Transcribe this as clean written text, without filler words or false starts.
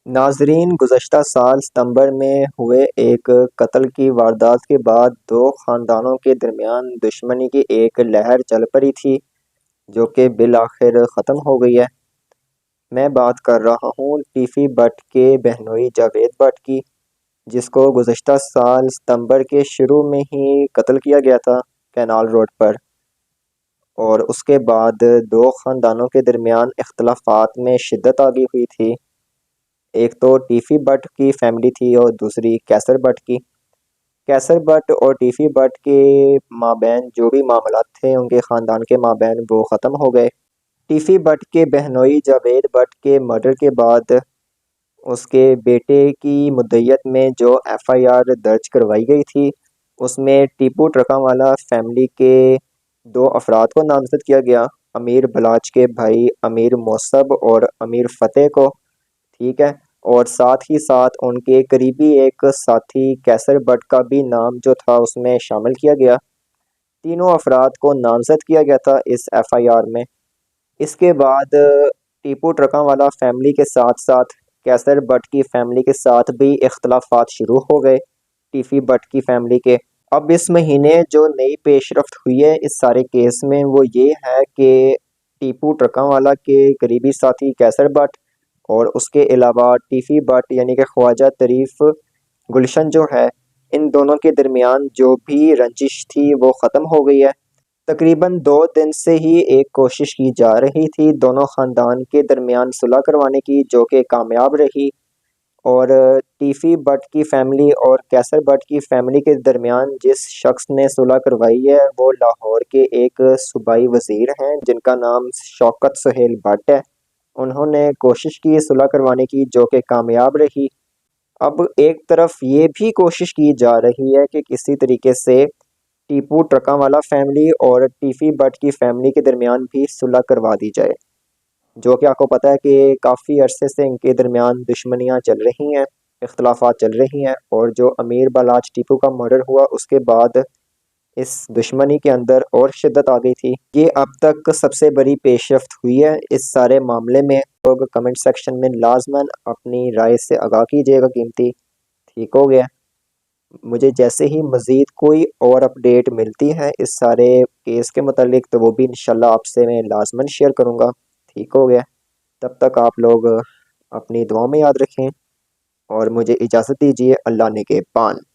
ناظرین، گزشتہ سال ستمبر میں ہوئے ایک قتل کی واردات کے بعد دو خاندانوں کے درمیان دشمنی کی ایک لہر چل پڑی تھی جو کہ بالآخر ختم ہو گئی ہے۔ میں بات کر رہا ہوں ٹیفی بٹ کے بہنوئی جاوید بٹ کی، جس کو گزشتہ سال ستمبر کے شروع میں ہی قتل کیا گیا تھا کینال روڈ پر، اور اس کے بعد دو خاندانوں کے درمیان اختلافات میں شدت آ گئی ہوئی تھی۔ ایک تو ٹیفی بٹ کی فیملی تھی اور دوسری کیسر بٹ کی۔ کیسر بٹ اور ٹیفی بٹ کے مابین جو بھی معاملات تھے ان کے خاندان کے مابین وہ ختم ہو گئے۔ ٹیفی بٹ کے بہنوئی جاوید بٹ کے مرڈر کے بعد اس کے بیٹے کی مدعیت میں جو ایف آئی آر درج کروائی گئی تھی اس میں ٹیپو ٹرکاں والا فیملی کے دو افراد کو نامزد کیا گیا، امیر بلاچ کے بھائی امیر موصب اور امیر فتح کو، ٹھیک ہے، اور ساتھ ہی ساتھ ان کے قریبی ایک ساتھی کیسر بٹ کا بھی نام جو تھا اس میں شامل کیا گیا۔ تینوں افراد کو نامزد کیا گیا تھا اس ایف آئی آر میں۔ اس کے بعد ٹیپو ٹرکاں والا فیملی کے ساتھ ساتھ کیسر بٹ کی فیملی کے ساتھ بھی اختلافات شروع ہو گئے ٹیفی بٹ کی فیملی کے۔ اب اس مہینے جو نئی پیش رفت ہوئی ہے اس سارے کیس میں وہ یہ ہے کہ ٹیپو ٹرکاں والا کے قریبی ساتھی کیسر بٹ اور اس کے علاوہ ٹیفی بٹ یعنی کہ خواجہ طریف گلشن جو ہے، ان دونوں کے درمیان جو بھی رنجش تھی وہ ختم ہو گئی ہے۔ تقریباً 2 دن سے ہی ایک کوشش کی جا رہی تھی دونوں خاندان کے درمیان صلح کروانے کی، جو کہ کامیاب رہی، اور ٹیفی بٹ کی فیملی اور کیسر بٹ کی فیملی کے درمیان جس شخص نے صلح کروائی ہے وہ لاہور کے ایک صوبائی وزیر ہیں جن کا نام شوکت سہیل بٹ ہے۔ انہوں نے کوشش کی صلح کروانے کی جو کہ کامیاب رہی۔ اب ایک طرف یہ بھی کوشش کی جا رہی ہے کہ کسی طریقے سے ٹیپو ٹرکاں والا فیملی اور ٹیفی بٹ کی فیملی کے درمیان بھی صلح کروا دی جائے، جو کہ آپ کو پتہ ہے کہ کافی عرصے سے ان کے درمیان دشمنیاں چل رہی ہیں، اختلافات چل رہی ہیں، اور جو امیر بلاچ ٹیپو کا مرڈر ہوا اس کے بعد اس دشمنی کے اندر اور شدت آ گئی تھی۔ یہ اب تک سب سے بڑی پیش رفت ہوئی ہے اس سارے معاملے میں۔ لوگ کمنٹ سیکشن میں لازماً اپنی رائے سے آگاہ کیجیے گا قیمتی، ٹھیک ہو گیا۔ مجھے جیسے ہی مزید کوئی اور اپڈیٹ ملتی ہے اس سارے کیس کے متعلق تو وہ بھی انشاءاللہ آپ سے میں لازماً شیئر کروں گا، ٹھیک ہو گیا۔ تب تک آپ لوگ اپنی دعاؤں میں یاد رکھیں اور مجھے اجازت دیجیے۔ اللہ نگہبان۔